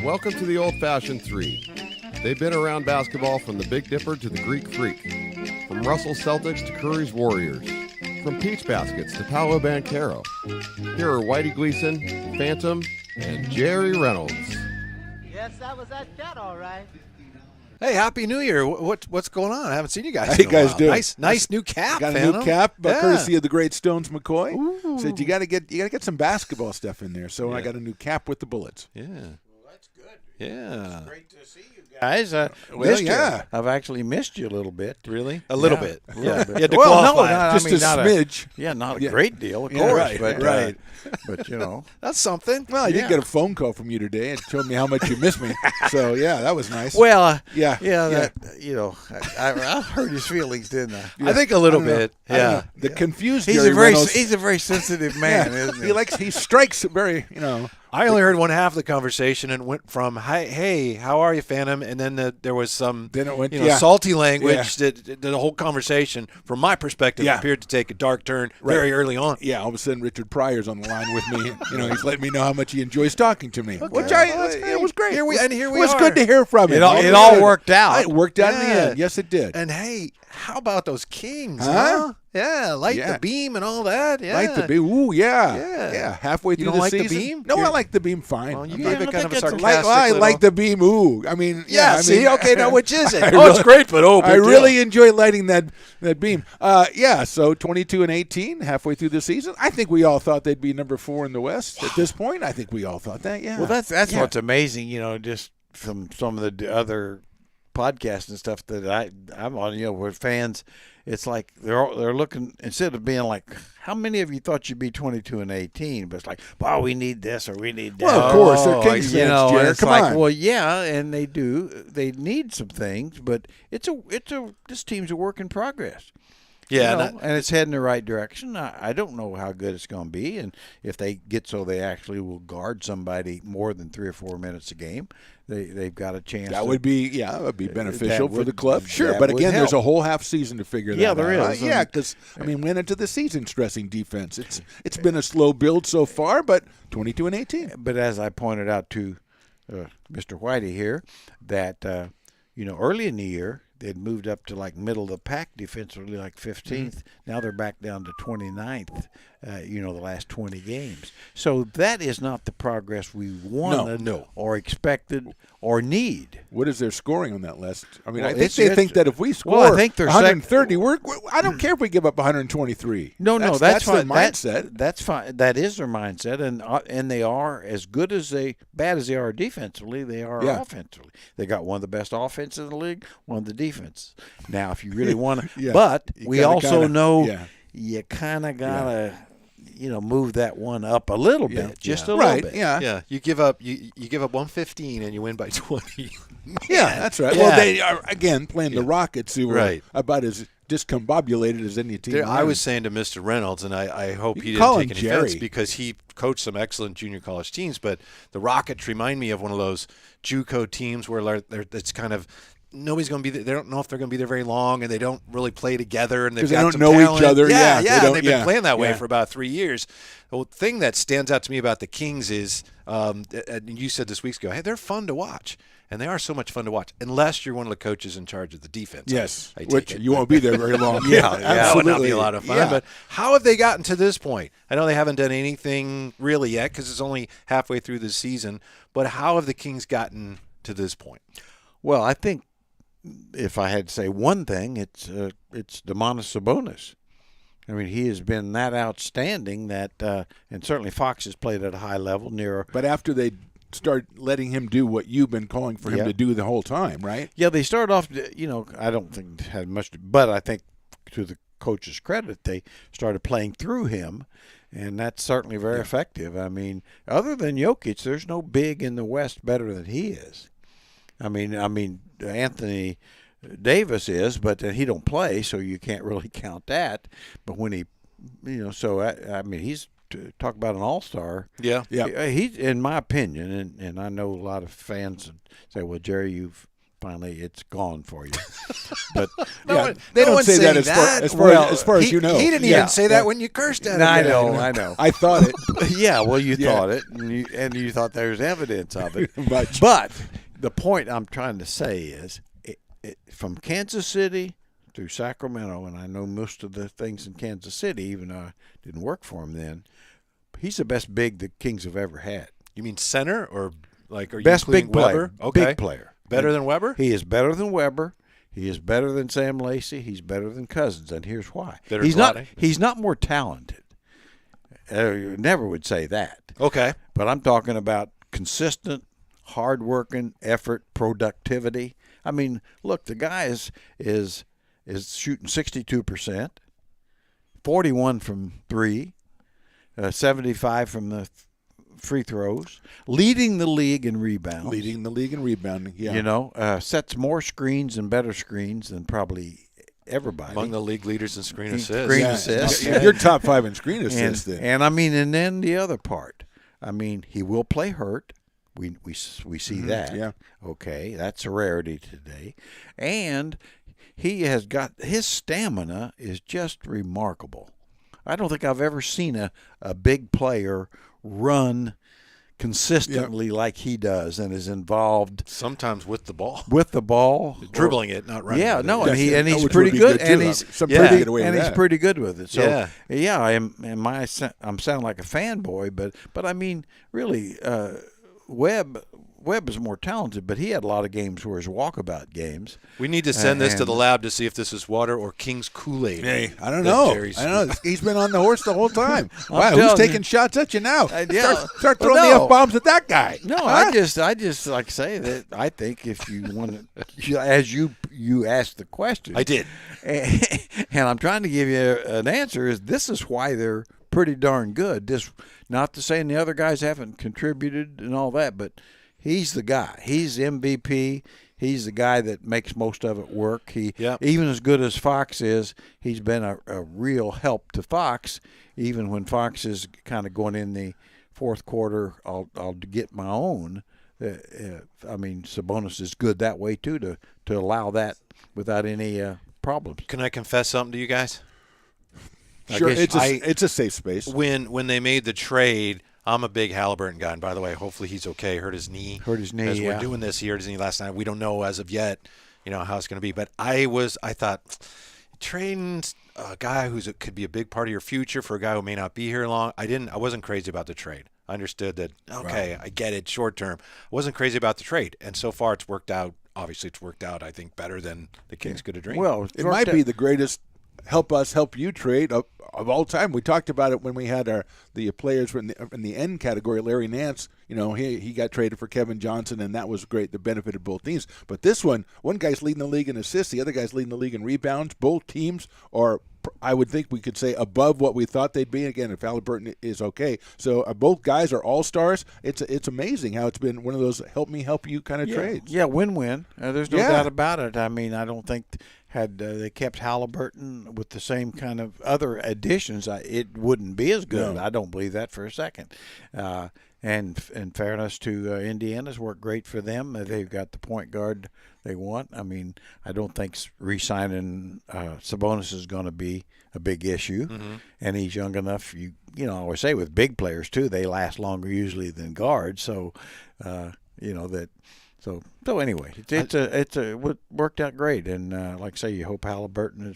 welcome to the Old-Fashioned Three. They've been around basketball from the Big Dipper to the Greek Freak, from Russell Celtics to Curry's Warriors, from Peach Baskets to Paolo Banchero. Here are Whitey Gleason, Phantom, and Jerry Reynolds. Yes, that was that cat, all right. Hey, Happy New Year. What's going on? I haven't seen you guys How in you a guys while. doing? Nice new cap, Got a Phantom. new cap, Yeah. courtesy of the great Stones McCoy. Ooh. Said you got to get some basketball stuff in there. So I got a new cap with the bullets. Yeah. Well, that's good. Yeah. It's great to see you guys. Well, yeah. You. I've actually missed you a little bit. Really? A little bit. A little bit. You had to well, no, qualify. not, Just I mean, a not smidge. not a Yeah. great deal, of Yeah, course. right, but, right. But, you know. That's something. Well, I Yeah. did get a phone call from you today and showed me how much you miss me. So, yeah, that was nice. Well, Yeah. that, you know, I hurt his feelings, didn't I? I think a little I don't know. bit. I don't Yeah. know. The confused He's Jerry a very Reynolds. he's a very sensitive man, Yeah. isn't he? He strikes very, I only heard one half of the conversation and went from, hey, how are you, Phantom? And then there was some Then it went, salty language Yeah. that the whole conversation, from my perspective, Yeah. appeared to take a dark turn very early on. Yeah, all of a sudden Richard Pryor's on the line with me. He's letting me know how much he enjoys talking to me, which Well, that's it was great. Here we it are. was good to hear from him. It all worked out. It worked out in the Yeah. end. Yes, it did. And hey, how about those Kings, Huh? Yeah, light Yeah. the beam and all that. Yeah. Like the beam. Ooh, yeah. Yeah. Halfway through don't the like the season. beam? No, I You're- like the beam fine. Well, you I'm gave not- it kind of a think it's a- sarcastic I little- like the beam. Ooh, I mean, yeah. I see, mean, okay, now which is it? I Oh, it's really- great, but I big deal. really enjoy lighting that beam. Yeah, so 22-18, halfway through the season. I think we all thought they'd be number 4 in the West at this point. I think we all thought that. Yeah. Well, that's Yeah. what's amazing, just from some of the other podcasts and stuff that I'm on, where fans, it's like they're looking, instead of being like, how many of you thought you'd be 22-18? But it's like, wow, we need this or we need that. Well, of course, they're Kings you fans, know, Jared. it's Come like, on. well, yeah, and they do. They need some things, but this team's a work in progress. Yeah, And it's heading the right direction. I don't know how good it's going to be, and if they get so they actually will guard somebody more than 3 or 4 minutes a game, they've got a chance. That would be beneficial for the club. Sure, that but would again, there's help. a whole half season to figure that Yeah, out. there is. Yeah, because went into the season stressing defense. It's been a slow build so far, but 22-18. But as I pointed out to Mr. Whitey here, that early in the year they'd moved up to like middle of the pack defensively, like 15th. Now they're back down to 29th. The last 20 games. So that is not the progress we wanted, No. or expected, or need. What is their scoring on that list? I mean, Well, I think it's- they it's- think that if we score well, I think they're 130, I don't care if we give up 123. That's that's fine. their mindset. That's fine. That is their mindset, and they are as bad as they are defensively. They are Yeah. offensively. They got one of the best offenses in the league, one of the defense. Now, if you really want to, Yeah. but You we gotta also kinda- know yeah. you kind of gotta, move that one up a little bit, just a right. little bit. Yeah. Yeah, you give up 115 and you win by 20. Yeah, that's right. Yeah. Well, they are again playing the Rockets, who are Right. about as discombobulated as any team. I around. was saying to Mr. Reynolds, and I hope You he can call didn't take him any offense Jerry. because he coached some excellent junior college teams, but the Rockets remind me of one of those JUCO teams where it's kind of nobody's going to be there. They don't know if they're going to be there very long, and they don't really play together, and they've 'Cause they got don't some know each talent. other. Yeah, they and don't- they've been yeah, playing that way yeah. for about 3 years. The thing that stands out to me about the Kings is, and you said this weeks ago, hey, they're fun to watch. And they are so much fun to watch, unless you're one of the coaches in charge of the defense. Yes, I take which it. you won't be there very long. That would not be a lot of fun. Yeah. But how have they gotten to this point? I know they haven't done anything really yet because it's only halfway through the season. But how have the Kings gotten to this point? Well, I think if I had to say one thing, it's Domantas Sabonis. I mean, he has been that outstanding that, and certainly Fox has played at a high level near. But after they start letting him do what you've been calling for him Yeah. to do the whole time, right? Yeah, they started off, I don't think had much, but I think to the coach's credit, they started playing through him, and that's certainly very effective. I mean, other than Jokic, there's no big in the West better than he is. I mean, Anthony Davis is, but he don't play, so you can't really count that. But when he, he's talk about an all-star. Yeah. Yeah. He's, in my opinion, and I know a lot of fans say, well, Jerry, you've finally it's gone for you. But Yeah, they don't one's say that saying as far as you know. He didn't Yeah. even say that when you cursed at him. I yet. know, I know. I thought it. Yeah, well, you Yeah. thought it, and you thought there's evidence of it. Much. But the point I'm trying to say is, from Kansas City to Sacramento, and I know most of the things in Kansas City, even though I didn't work for him then, he's the best big the Kings have ever had. You mean center or like are you Best including big player. Weber? Okay. Big player. Better than Weber? He is better than Weber. He is better than Sam Lacey. He's better than Cousins, and here's why. Better He's than not. Vlade? He's not more talented. Never would say that. Okay. But I'm talking about consistent, hard-working effort, productivity. I mean, look, the guy is shooting 62%, 41 from three, 75 from the free throws, leading the league in rebounds. Leading the league in rebounding. Yeah. You know, sets more screens and better screens than probably everybody. Among the league leaders in screen assists. Screen Yeah. assists. You're top 5 in screen assists. then. And I mean, and then the other part. I mean, he will play hurt. We see that. yeah. Okay, that's a rarity today. And he has got his stamina is just remarkable. I don't think I've ever seen a big player run consistently like he does and is involved Sometimes with the ball. with the ball, Dribbling it, not running. Yeah, with no, it. and, Yes, he's which pretty would be good, good, too. and he's Some people get away with he's that. pretty good with it. So Yeah. I'm sounding like a fanboy, but I mean, really, Webb is more talented, but he had a lot of games where his walkabout games. We need to send this to and- the lab to see if this is water or King's Kool-Aid. Hey, I don't that know. Jerry's- I don't know. He's been on the horse the whole time. Wow, who's telling taking you. shots at you now? Yeah. Start Well, throwing no. the F-bombs at that guy. No, Huh? I just like say that I think if you want to, as you asked the question, I did. and I'm trying to give you an answer. Is this is why they're pretty darn good. This not to say the other guys haven't contributed and all that, but he's the guy. He's MVP. He's the guy that makes most of it work. Even as good as Fox is, he's been a real help to Fox. Even when Fox is kind of going in the fourth quarter, I'll get my own. I mean, Sabonis is good that way too to allow that without any problems. Can I confess something to you guys? Sure, guess it's a safe space. When they made the trade, I'm a big Halliburton guy. And by the way, hopefully he's okay. Hurt his knee. As we're doing this, he hurt his knee last night. We don't know as of yet, how it's going to be. But I thought trading a guy could be a big part of your future for a guy who may not be here long. I wasn't crazy about the trade. I understood that. Okay, right. I get it. Short term, I wasn't crazy about the trade, and so far it's worked out. Obviously, it's worked out. I think better than the Kings could have dreamed. Well, It might be the greatest help us help you trade of all time. We talked about it when we had the players in the end category. Larry Nance, he got traded for Kevin Johnson, and that was great. The benefit of both teams. But this one guy's leading the league in assists, the other guy's leading the league in rebounds. Both teams are, I would think we could say, above what we thought they'd be. Again, if Halliburton is okay, so both guys are all stars. It's amazing how it's been one of those help me help you kind of trades. Yeah, win-win. There's no doubt about it. I mean, I don't think had they kept Halliburton with the same kind of other additions, it wouldn't be as good. No. I don't believe that for a second. And in fairness to Indiana's worked great for them. They've got the point guard they want. I mean, I don't think re-signing Sabonis is going to be a big issue. Mm-hmm. And he's young enough. I always say with big players too, they last longer usually than guards. So, that. So anyway, it worked out great, and like I say, you hope Halliburton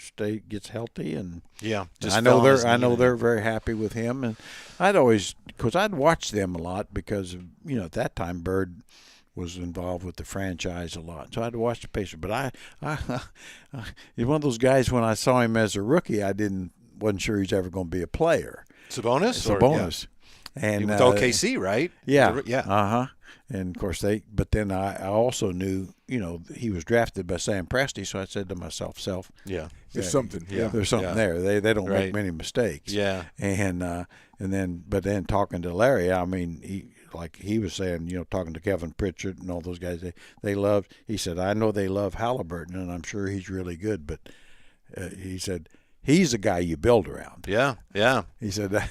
gets healthy, and I know they're very happy with him, and I'd watched them a lot because at that time Bird was involved with the franchise a lot, so I'd watch the Pacers. But he's one of those guys. When I saw him as a rookie, wasn't sure he's ever going to be a player. Sabonis. And with OKC, right? Yeah. And of course but then I also knew, he was drafted by Sam Presti, so I said to myself, there's something. Yeah, there's something there. They don't make many mistakes. Yeah. And then talking to Larry, I mean, he was saying, talking to Kevin Pritchard and all those guys, he said, I know they love Halliburton, and I'm sure he's really good, but he said, he's a guy you build around. Yeah, yeah. He said,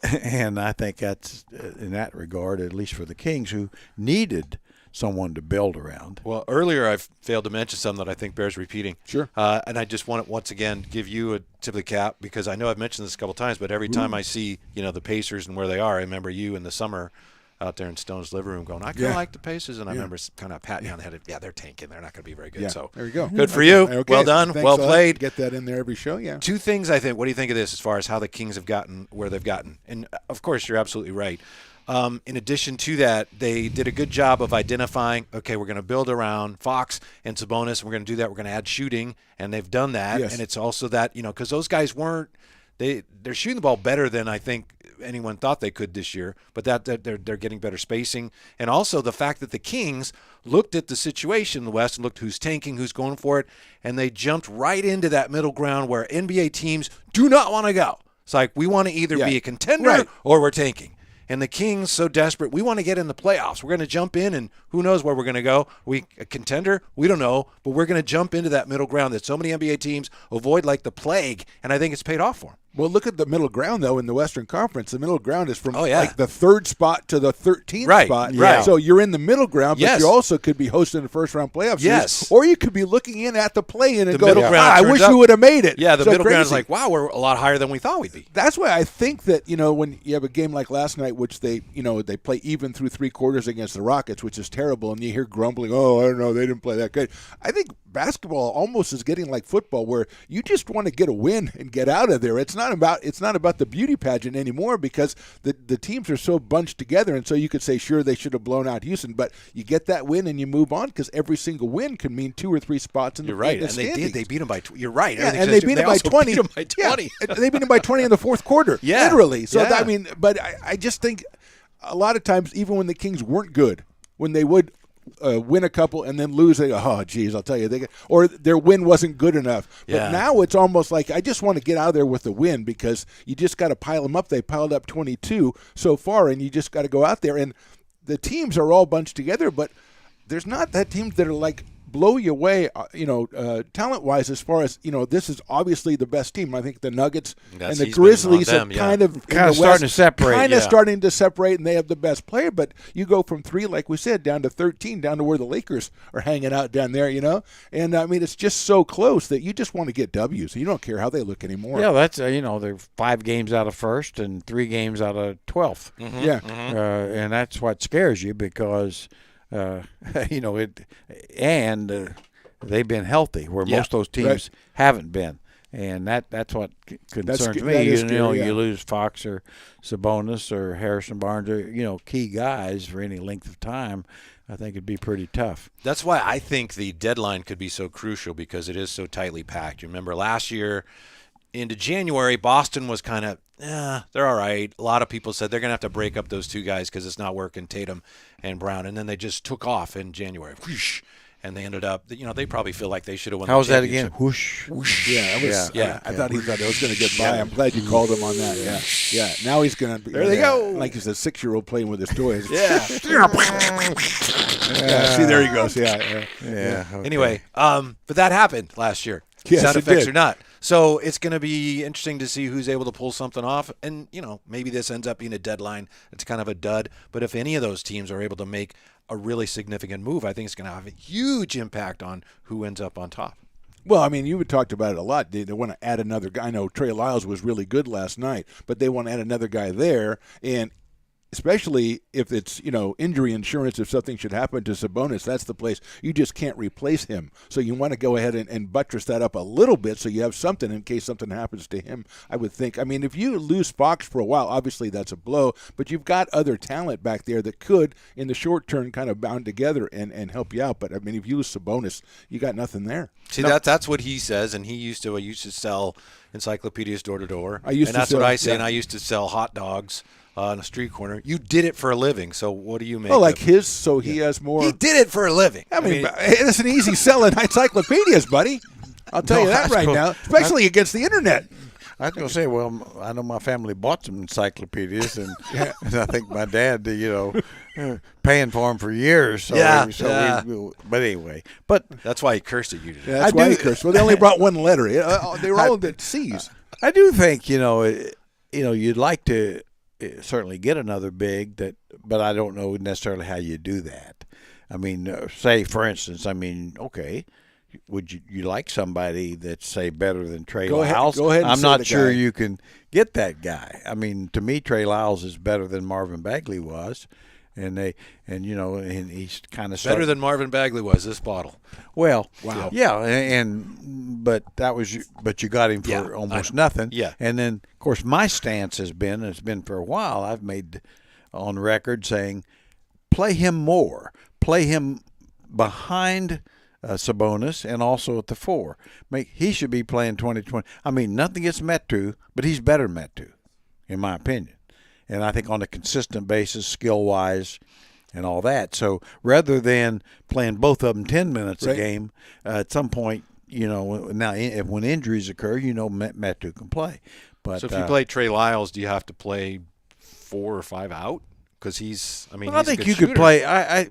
and I think that's in that regard, at least for the Kings, who needed someone to build around. Well, earlier I failed to mention something that I think bears repeating. Sure. And I just want to once again give you a tip of the cap, because I know I've mentioned this a couple times, but every time I see the Pacers and where they are, I remember you in the summer out there in Stone's living room going, I kind of like the Pacers, and I remember kind of patting you on the head. Yeah, they're tanking. They're not going to be very good. Yeah, So there you go. Good for you. Okay. Well done. Thanks well a lot. played. Get that in there every show. Yeah. Two things, I think. What do you think of this as far as how the Kings have gotten where they've gotten? And, of course, you're absolutely right. In addition to that, they did a good job of identifying, okay, we're going to build around Fox and Sabonis, and we're going to do that. We're going to add shooting, and they've done that. Yes. And it's also that, because those guys weren't – they're shooting the ball better than I think anyone thought they could this year, but that they're getting better spacing. And also the fact that the Kings looked at the situation in the West and looked who's tanking, who's going for it, and they jumped right into that middle ground where NBA teams do not want to go. It's like we want to either be a contender or we're tanking. And the Kings, so desperate, we want to get in the playoffs. We're going to jump in, and who knows where we're going to go. A contender? We don't know, but we're going to jump into that middle ground that so many NBA teams avoid like the plague, and I think it's paid off for them. Well, look at the middle ground, though, in the Western Conference. The middle ground is from like the 3rd spot to the 13th spot. Right. So you're in the middle ground, but you also could be hosting the first-round playoff series. Or you could be looking in at the play-in and going, I wish we would have made it. Yeah, the middle ground is like, wow, we're a lot higher than we thought we'd be. That's why I think that, when you have a game like last night, which they play even through 3 quarters against the Rockets, which is terrible, and you hear grumbling, I don't know, they didn't play that good. I think basketball almost is getting like football, where you just want to get a win and get out of there. It's not about the beauty pageant anymore, because the teams are so bunched together, and so you could say, sure, they should have blown out Houston, but you get that win and you move on, because every single win can mean 2 or 3 spots in the standings. And they did. They beat them by you're right. Yeah, and they beat them by 20. They beat them by 20 in the 4th quarter. Literally. So but I just think a lot of times, even when the Kings weren't good, when they would win a couple and then lose, they go, oh, geez, I'll tell you. Or their win wasn't good enough. But now it's almost like I just want to get out of there with the win, because you just got to pile them up. They piled up 22 so far, and you just got to go out there. And the teams are all bunched together, but there's not that teams that are like blow you away, talent-wise, as far as, this is obviously the best team. I think the Nuggets and the Grizzlies are kind of starting to separate. Starting to separate, and they have the best player. But you go from 3, like we said, down to 13, down to where the Lakers are hanging out down there, And, it's just so close that you just want to get W's. You don't care how they look anymore. Yeah, that's, they're 5 games out of first and 3 games out of 12th. Mm-hmm. Yeah. Mm-hmm. And that's what scares you, because they've been healthy, where most of those teams haven't been, and that's what concerns me. You lose Fox or Sabonis or Harrison Barnes, or key guys for any length of time. I think it'd be pretty tough. That's why I think the deadline could be so crucial, because it is so tightly packed. You remember last year into January, Boston was kind of, they're all right. A lot of people said they're going to have to break up those 2 guys because it's not working, Tatum and Brown. And then they just took off in January. Whoosh, and they ended up, they probably feel like they should have won How the was that championship. again? Whoosh. Whoosh. Yeah, I thought he thought it was going to get by. I'm glad you called him on that. Yeah. Now he's going to be. There they go. Like he's a 6-year-old playing with his toys. Yeah. See, there he goes. Yeah. Okay. Anyway, but that happened last year. Yes, sound it effects did. or not. So it's going to be interesting to see who's able to pull something off. And, maybe this ends up being a deadline. It's kind of a dud. But if any of those teams are able to make a really significant move, I think it's going to have a huge impact on who ends up on top. Well, you had talked about it a lot. They want to add another guy. I know Trey Lyles was really good last night, but they want to add another guy there. And especially if it's, injury insurance, if something should happen to Sabonis, that's the place. You just can't replace him. So you want to go ahead and buttress that up a little bit so you have something in case something happens to him, I would think. If you lose Fox for a while, obviously that's a blow, but you've got other talent back there that could, in the short term, kind of bound together and help you out. But, if you lose Sabonis, you got nothing there. See, that's what he says, and I used to sell encyclopedias door to door. And that's what I say, and I used to sell hot dogs on a street corner. You did it for a living, so what do you make? Oh, like his, so he has more. He did it for a living. It's an easy selling encyclopedias, buddy. I'll tell you that right now, especially against the internet. I was going to say, well, I know my family bought some encyclopedias, and, and I think my dad, paying for them for years. So but anyway, that's why he cursed at you today. Yeah, that's why he cursed. Well, they only brought one letter. They were all at C's. I do think, you'd like to certainly get another big, but I don't know necessarily how you do that. I mean, say for instance, I mean, okay, would you like somebody that's say better than Trey Lyles? Go ahead. And I'm say not the sure guy. you can get that guy. I mean, to me, Trey Lyles is better than Marvin Bagley was, and he's kind of Better than Marvin Bagley was this bottle. Well, Wow. yeah, but you got him for almost nothing. Yeah. And then of course my stance has been for a while. I've made on record saying, play him more, play him behind Sabonis and also at the 4. He should be playing 2020. I mean, nothing against Metu, but he's better than Metu, in my opinion. And I think on a consistent basis, skill-wise, and all that. So rather than playing both of them 10 minutes a game, at some point, now when injuries occur, Metu can play. But So if you play Trey Lyles, do you have to play 4 or 5 out? Because he's I a think good you shooter. could play. I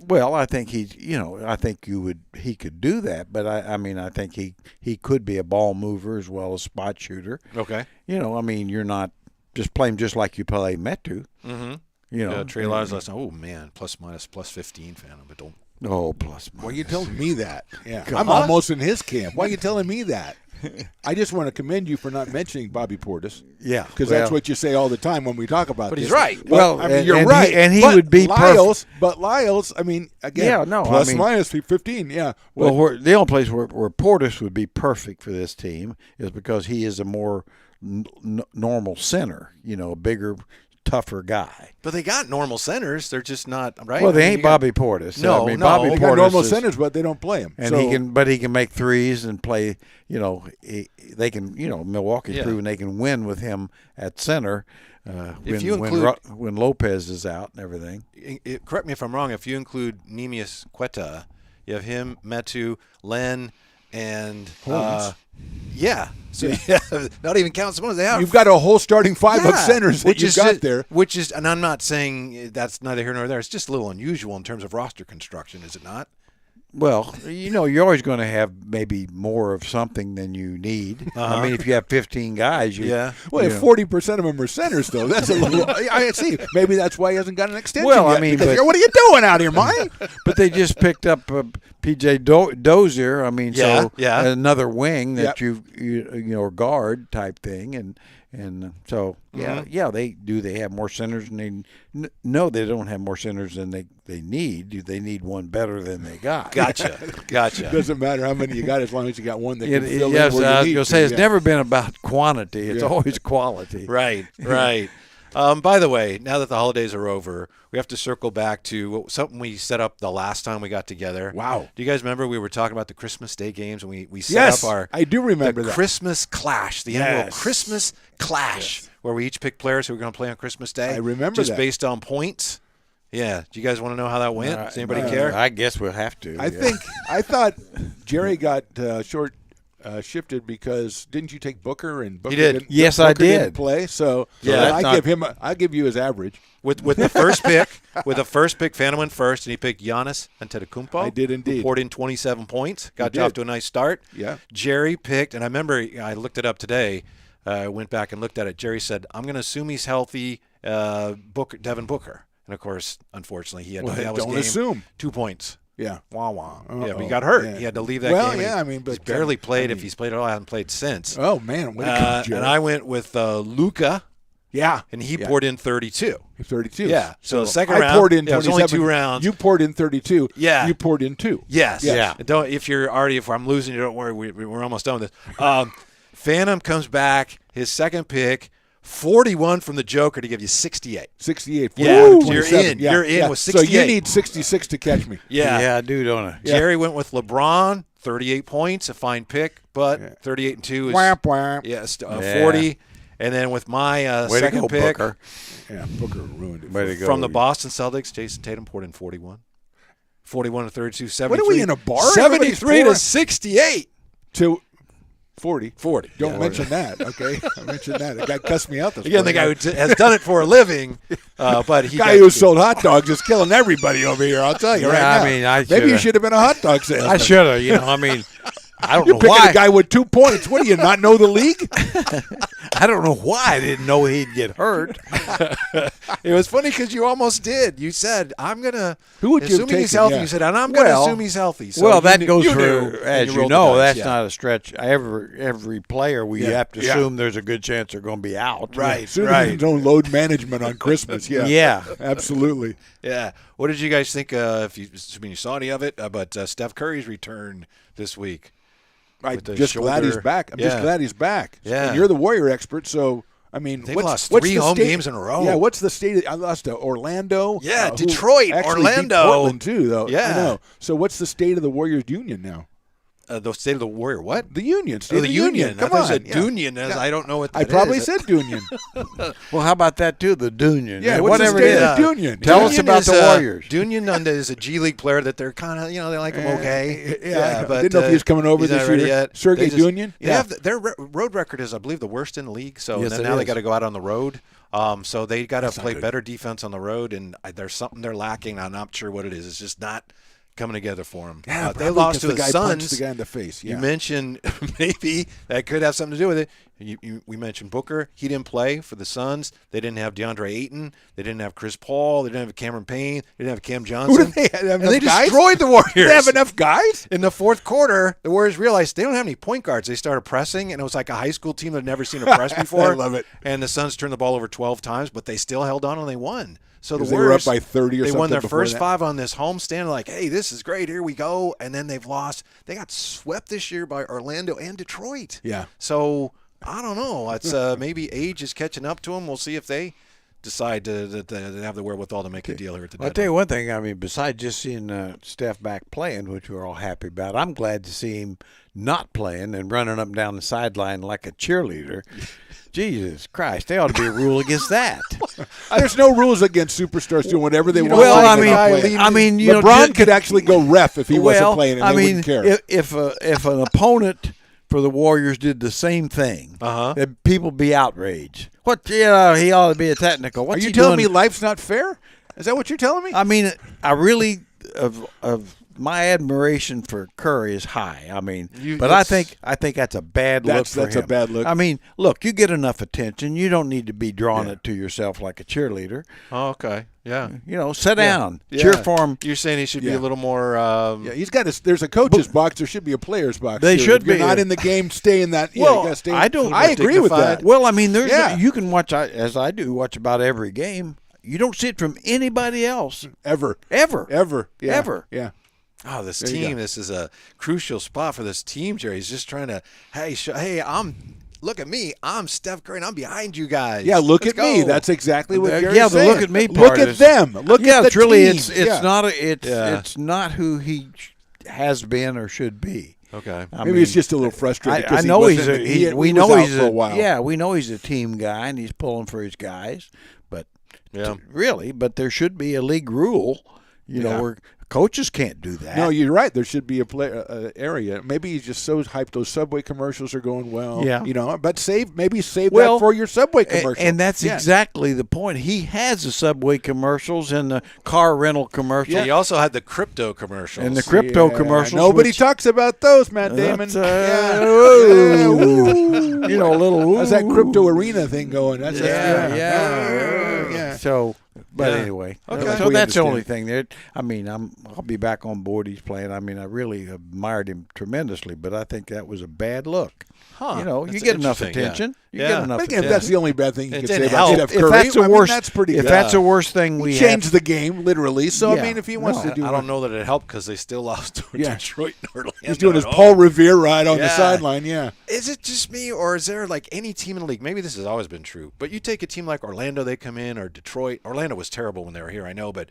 think he could do that. But I think he could be a ball mover as well as spot shooter. Okay. You're not just playing just like you play Metu. Mm-hmm. Trey Lyles last night. Oh man, plus 15, Phantom. But don't. Oh, plus. Why are you telling me that? Yeah, Come I'm on. almost in his camp. Why are you telling me that? I just want to commend you for not mentioning Bobby Portis. Yeah, because that's what you say all the time when we talk about. But this. he's right. Well, I mean, you're and right, he but would be Lyles. perfect. But Lyles, I mean, again, minus 15. Yeah. Well, the only place where Portis would be perfect for this team is because he is a more normal center. A bigger, tougher guy. But they got normal centers. They're just not right. Well, they ain't Bobby Portis. No, Bobby they Portis got normal is, centers, but they don't play him. and he can make threes and play. They can. Milwaukee's proven they can win with him at center. When Lopez is out and everything. Correct me if I'm wrong. If you include Neemias Quetta, you have him, Metu, Len, and So not even count Sabonis. They have. You've got a whole starting 5 of centers that you've got there. And I'm not saying that's neither here nor there. It's just a little unusual in terms of roster construction, is it not? Well, you're always going to have maybe more of something than you need. I mean, if you have 15 guys, Well, if 40% of them are centers, though, that's a little. I see. Maybe that's why he hasn't got an extension. Well, yet, I mean, because what are you doing out here, Mike? But they just picked up P.J. Dozier. I mean, another wing that you guard type thing, and so they do. They have more centers, and no, they don't have more centers than they need. They need one better than they got. Gotcha. It doesn't matter how many you got as long as you got one that can fill yes, in where I was you need going to say to. it's never been about quantity. It's always quality. Right. By the way, now that the holidays are over, we have to circle back to something we set up the last time we got together. Wow. Do you guys remember we were talking about the Christmas Day games and we set up I do remember the that. Christmas Clash, the annual Christmas Clash, where we each pick players who are going to play on Christmas Day. I remember just that. based on points. Yeah. Do you guys want to know how that went? Does anybody care? I guess we'll have to. I thought Jerry got shifted because didn't you take Booker and Booker? He did. Didn't, Yes, Booker I did. Didn't play, so Yeah, I give you his average. With the first pick, Phantom went first, and he picked Giannis Antetokounmpo. I did indeed. Who poured in 27 points. Got off to a nice start. Yeah. Jerry picked, and I remember I looked it up today. I went back and looked at it. Jerry said, "I'm going to assume he's healthy." Devin Booker, and of course, unfortunately, he had that was don't game assume. 2 points. Yeah. Wah wah. Uh-oh. Yeah, but he got hurt. Yeah. He had to leave that Well, game. yeah, I mean, but he's barely played. If he's played at all, I haven't played since. Oh man, what a Jerry. And I went with Luka. Yeah. And he poured in 32. 32. Yeah. So the second I round, poured in it was 27. only 2 rounds. You poured in 32. Yeah. You poured in 2. Yes. Yeah. Don't if I'm losing you, don't worry. We're almost done with this. Phantom comes back, his second pick, 41 from the Joker to give you 68. 68. Yeah, Woo! you're 27. in. You're in with 68. So you need 66 to catch me. Yeah, I do, don't I? Jerry went with LeBron, 38 points, a fine pick, but 38 and 2 is Wham, wham. 40. And then with my Way second to go, pick Booker. Yeah, Booker ruined it. Way to go. from the Boston Celtics, Jason Tatum poured in 41. 41 to 32, 73. What are we in a bar? 73 to Everybody's 68. To 40. 40. Don't Yeah, mention that, okay? I mentioned that. The guy cussed me out this Again, the morning. guy who has done it for a living, but he guy who sold hot dogs is killing everybody over here, I'll tell you right Yeah, now. I mean, Maybe you should have been a hot dog salesman. I should have. I mean, I don't You're know picking why. a guy with 2 points. What do you not know the league? I don't know why I didn't know he'd get hurt. It was funny because you almost did. You said, "I'm gonna." Who would you have assuming he's taken? healthy? Yeah. You said, "And I'm gonna Well, assume he's healthy." So well, you that knew- goes you for, knew, as and you rolled the know, dice, that's yeah. not a stretch. Every player, we Yeah. have to Yeah. assume there's a good chance they're going to be out. Right. Certainly Right. no load management on Christmas. Yeah. Yeah. Absolutely. Yeah. What did you guys think? Assuming you saw any of it, but Steph Curry's return this week. I'm With the just glad he's shoulder. back. I'm just Yeah. glad he's back. Yeah. And you're the Warrior expert, so I mean, They've what's, lost what's 3 the home state- games in a row. Yeah, what's the state? I lost to Orlando. Yeah, who Detroit, actually beat Orlando. Portland too, though. Yeah. I know. So what's the state of the Warriors Union now? The state of the Warrior. What? The Union. State Oh, of the the Union. Come I thought on. you said yeah. Dunion. As I don't know what that I probably is. said Union. Well, how about that too? The Dunion. Yeah, what's the whatever state it is. of the Union? Tell us Dunion about is, the Warriors. Dunion is a G League player that they're kind of, they like him okay. Yeah, I but didn't know if he was coming over he's this not ready year. yet. Sergei They just- Dunion? They Yeah. have their road record is, I believe, the worst in the league. So Yes, then it now they is. got to go out on the road. So they got to play good. better defense on the road, and there's something they're lacking. I'm not sure what it is. It's just not coming together for them. Yeah, they probably lost 'cause to the the guy punched Suns. the guy in the face. Yeah. You mentioned maybe that could have something to do with it. We mentioned Booker. He didn't play for the Suns. They didn't have DeAndre Ayton. They didn't have Chris Paul. They didn't have Cameron Payne. They didn't have Cam Johnson. Who do they have? And enough they guys? destroyed the Warriors. They have enough guys? In the fourth quarter, the Warriors realized they don't have any point guards. They started pressing, and it was like a high school team that had never seen a press before. I love it. And the Suns turned the ball over 12 times, but they still held on and they won. So the 'Cause they were up Warriors, by 30 or they won something their before first that. 5 on this homestand. Like, hey, this is great. Here we go. And then they've lost. They got swept this year by Orlando and Detroit. Yeah. So I don't know. It's maybe age is catching up to them. We'll see if they decide to have the wherewithal to make a deal here at the I'll deadline. tell you one thing. I mean, besides just seeing Steph back playing, which we're all happy about, I'm glad to see him not playing and running up and down the sideline like a cheerleader. Jesus Christ, they ought to be a rule against that. There's no rules against superstars doing whatever they want. Well, when I they're mean, not playing. I mean, you know, LeBron ju- could actually go ref if he wasn't playing, and I they mean, wouldn't care. if an opponent for the Warriors did the same thing, that people be outraged. What? He ought to be a technical. Are What's you he telling doing? me life's not fair? Is that what you're telling me? I mean, I really of my admiration for Curry is high. I mean, but I think that's a bad look for him. That's a bad look. I mean, look, you get enough attention. You don't need to be drawing it to yourself like a cheerleader. Oh, okay. Yeah. You know, sit down, Yeah. cheer for him. You're saying he should be Yeah. a little more. Yeah, he's got a. There's a coach's box. There should be a player's box. They too. should if you're be. not in the game. Stay in that. Yeah, Well, you gotta stay. I don't- I agree with that. Well, I mean, there's Yeah. you can watch as I do watch about every game. You don't see it from anybody else Ever. ever. Yeah. Ever. Yeah. Oh, this There you team! go. This is a crucial spot for this team, Jerry. He's just trying to, look at me. I'm Steph Curry, and I'm behind you guys. Yeah, look Let's at me. go. That's exactly what Gary's Yeah, the saying. look at me Look part at is- them. Look yeah, at the it's really team. it's Yeah. not Yeah. it's not who he has been or should be. Okay. I Maybe mean, he's just a little frustrated. I 'cause he know he's wasn't- a he we was know out he's for a while. yeah, we know he's a team guy and he's pulling for his guys, but Yeah. but there should be a league rule, you know, where coaches can't do that. No, you're right. There should be a play area. Maybe he's just so hyped. Those Subway commercials are going well. Yeah. You know, but save that Well, for your Subway A- commercial. And that's Yeah. exactly the point. He has the Subway commercials and the car rental commercials. He also had the crypto commercials. And the crypto Yeah. commercials. Nobody which- talks about those, Matt Damon. That's, Yeah. ooh. You know, a little. How's that ooh. crypto arena thing going? That's Yeah. So, but Yeah. anyway, Okay. so We that's the understand. only thing. There, I mean, I'll be back on board. He's playing. I mean, I really admired him tremendously, but I think that was a bad look. Huh. You know, you That's get enough interesting, yeah. attention. You Yeah. get enough But again, attention. that's the only bad thing you It can didn't say about help. Steph if Curry. that's the I mean, worst, that's pretty if good. that's the worst thing we He have, changed the game literally. So Yeah. I mean, if he wants No, to do, I don't know that it helped because they still lost to Yeah. Detroit and Orlando. He's doing his at Paul home. Revere ride on the Yeah. sideline. Yeah. Is it just me, or is there like any team in the league? Maybe this has always been true, but you take a team like Orlando, they come in, or Detroit. Orlando was terrible when they were here, I know, but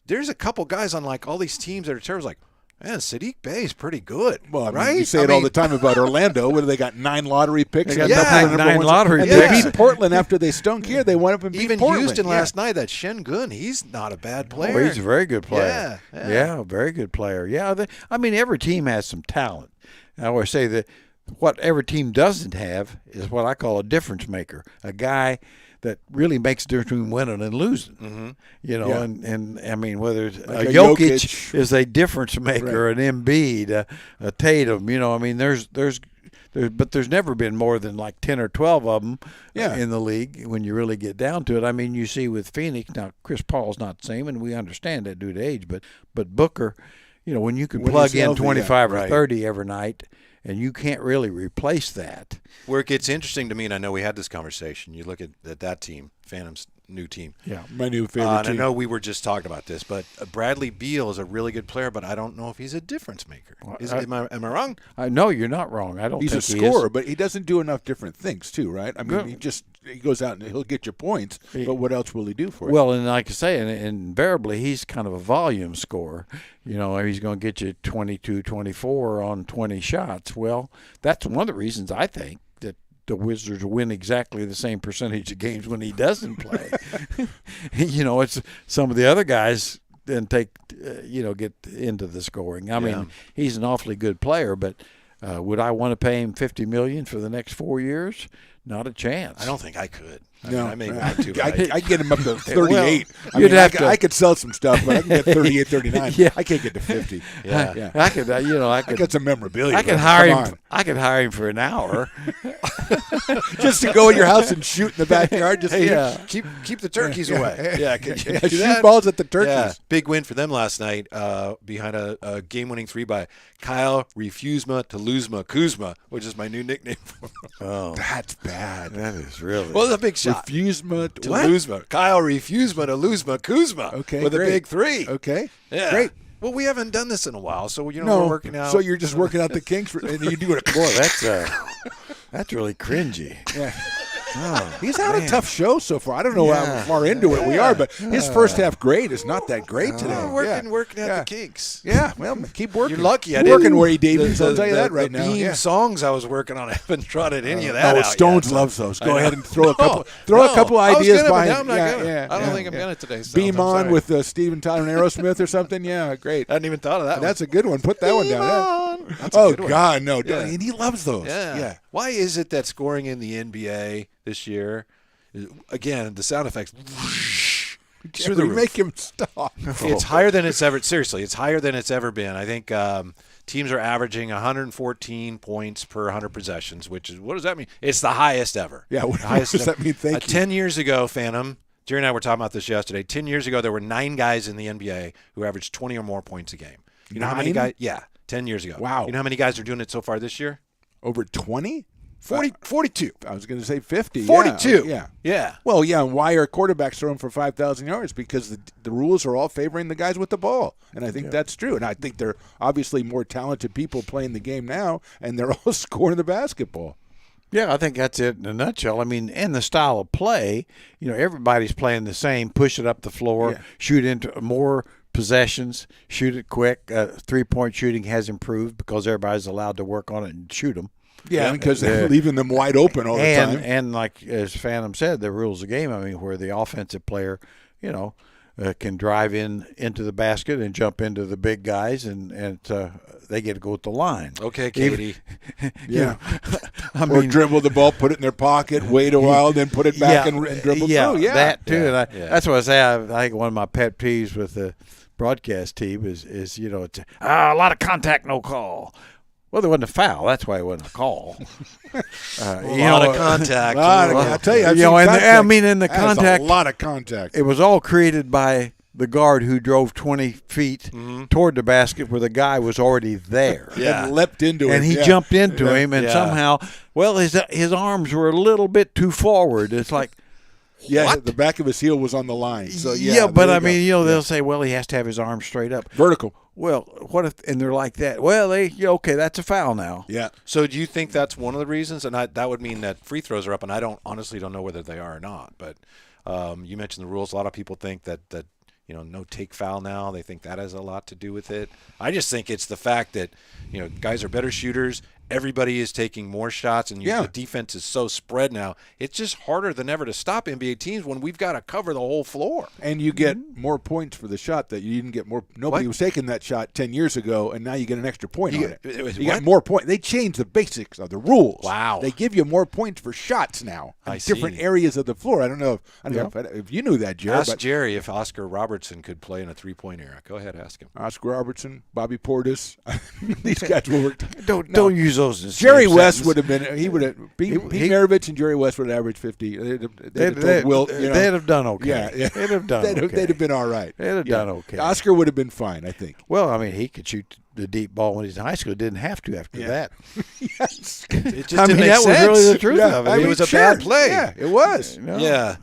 there's a couple guys on like all these teams that are terrible. Like, man, Sadiq Bey is pretty good. Well, I mean, right? you say it all the time about Orlando. What do they got? 9 lottery picks. They got and a couple of nine number ones. lottery and picks. They beat Portland after they stunk here. They went up and beat Even Portland. Houston Yeah. last night, that Shengun, he's not a bad player. Oh, he's a very good player. Yeah. Very good player. Yeah, I mean, every team has some talent. I always say that what every team doesn't have is what I call a difference maker, a guy that really makes a difference between winning and losing. Mm-hmm. You know, Yeah. and I mean, whether it's Like a a Jokic Jokic. is a difference maker, an Embiid, a Tatum. You know, I mean, there's But there's never been more than like 10 or 12 of them Yeah. in the league when you really get down to it. I mean, you see with Phoenix, now Chris Paul's not the same, and we understand that due to age, but Booker, when you can When plug he's in healthy, 25 or right. 30 every night, and you can't really replace that. Where it gets interesting to me, and I know we had this conversation, you look at that team, Phantom's new team. Yeah. My new favorite And I team. know we were just talking about this, but Bradley Beal is a really good player, but I don't know if he's a difference maker. Am I wrong? No, you're not wrong. I don't He's a think he is. scorer, but he doesn't do enough different things too, right? I mean, he goes out and he'll get you points, but what else will he do for you? Well, and like I say, and invariably he's kind of a volume scorer. He's going to get you 22, 24 on 20 shots. Well, that's one of the reasons I think that the Wizards win exactly the same percentage of games when he doesn't play. It's some of the other guys then get into the scoring. I mean, he's an awfully good player, but would I want to pay him $50 million for the next 4 years? Not a chance. I don't think I could. No, I may want to. But I get him up to 38. you'd have to- I could sell some stuff, but I can get 38, 39. Yeah. I can't get to 50. Yeah. I could, I I got some memorabilia. I could but hire come him. I could hire him for an hour. on. Just to go in your house and shoot in the backyard. Just keep the turkeys away. Yeah, could you do shoot that? balls at the turkeys. Yeah, big win for them last night behind a game-winning three by Kyle Refusma to Luzma Kuzma, which is my new nickname for him. Oh, That's bad. that is really. Well, it's a big shot. Refusement. To What? Luzma. Kyle Refusma to Luzma Kuzma Okay, with great. a big three. Okay. Yeah. Great. Well, we haven't done this in a while, so we're working out. So you're just working out the kinks, and you do it. Boy, that's really cringy. Yeah. Oh, He's had a tough show so far. I don't know how far into it we are, but his first half grade is not that great today. We're working out Yeah. the kinks. Yeah, well, keep working. You're lucky. I Keep working, didn't- Wary Davies. I'll tell you that right the now. Beam Yeah. songs I was working on, I haven't trotted any of that Oh, out Stones yet. loves those. I Go know. ahead and throw a couple. No, a couple I was ideas gonna, but behind. now I'm not yeah, gonna. yeah, I don't yeah, think I'm yeah. gonna today. Stones, Beam I'm on sorry. with Steven Tyler and Aerosmith or something. Yeah, great. I hadn't even thought of that. That's a good one. Put that one down. Yeah. on. That's a Oh good one. God, no! Yeah. And he loves those. Yeah. Why is it that scoring in the NBA this year, again, the sound effects, through the We roof. make him stop. It's higher than it's ever. Seriously, it's higher than it's ever been. I think teams are averaging 114 points per 100 possessions, which is, what does that mean? It's the highest ever. Yeah, what The highest does ever. that mean? Thank you. 10 years ago, Phantom, Jerry and I were talking about this yesterday. 10 years ago, there were 9 guys in the NBA who averaged 20 or more points a game. You know how many 9? guys? Yeah, 10 years ago. Wow. You know how many guys are doing it so far this year? Over 20? 42. I was going to say 50. 42. Yeah. Yeah. Well, yeah, and why are quarterbacks throwing for 5,000 yards? Because the rules are all favoring the guys with the ball. And I think that's true. And I think they're obviously more talented people playing the game now, and they're all scoring the basketball. Yeah, I think that's it in a nutshell. I mean, and the style of play, everybody's playing the same, push it up the floor, shoot into more possessions, shoot it quick. Three-point shooting has improved because everybody's allowed to work on it and shoot them. Yeah, because they're leaving them wide open all the time. And like as Phantom said, the rules of the game, I mean, where the offensive player, can drive into the basket and jump into the big guys, and they get to go at the line. Okay, Katie. Yeah. I Or mean, dribble the ball, put it in their pocket, wait a while, then put it back and dribble yeah, through. Yeah, that too. Yeah, And yeah. that's what I say. I think one of my pet peeves with the broadcast team is it's a lot of contact, no call. Well, there wasn't a foul. That's why it wasn't a call. A lot of contact. I tell you, I've You know, seen and contact. I mean, in the That is contact, a lot of contact. it was all created by the guard who drove 20 feet toward the basket where the guy was already there. Yeah. And leapt into it. And he yeah. jumped into him, and Yeah. somehow, his arms were a little bit too forward. It's like, Yeah, what? the back of his heel was on the line. So but there I you mean, go. they'll say, well, he has to have his arms straight up. Vertical. Well, what if, and they're like that? Well, okay, that's a foul now. Yeah. So do you think that's one of the reasons? And that would mean that free throws are up, and I honestly don't know whether they are or not. But you mentioned the rules. A lot of people think that no take foul now. They think that has a lot to do with it. I just think it's the fact that guys are better shooters. Everybody is taking more shots, and the defense is so spread now. It's just harder than ever to stop NBA teams when we've got to cover the whole floor. And you get more points for the shot that you didn't get more. Nobody was taking that shot 10 years ago, and now you get an extra point on it. You got more points. They changed the basics of the rules. Wow. They give you more points for shots now in I see. different areas of the floor. I don't know if you knew that, Jerry. Ask but Jerry if Oscar Robertson could play in a three-point era. Go ahead, ask him. Oscar Robertson, Bobby Portis, these guys will work. Don't use those. In the Jerry same West sentence. would have been. He would have. Pete Maravich and Jerry West would have averaged 50. They'd have done okay. Yeah. They'd have done okay. They'd have been all right. They'd have done okay. Oscar would have been fine, I think. Well, I mean, he could shoot the deep ball when he was in high school. Didn't have to after that. Yes. It just I mean, didn't make that was sense. really the truth Yeah, of it. I mean, it was a sure. bad play. Yeah, it was. No. Yeah.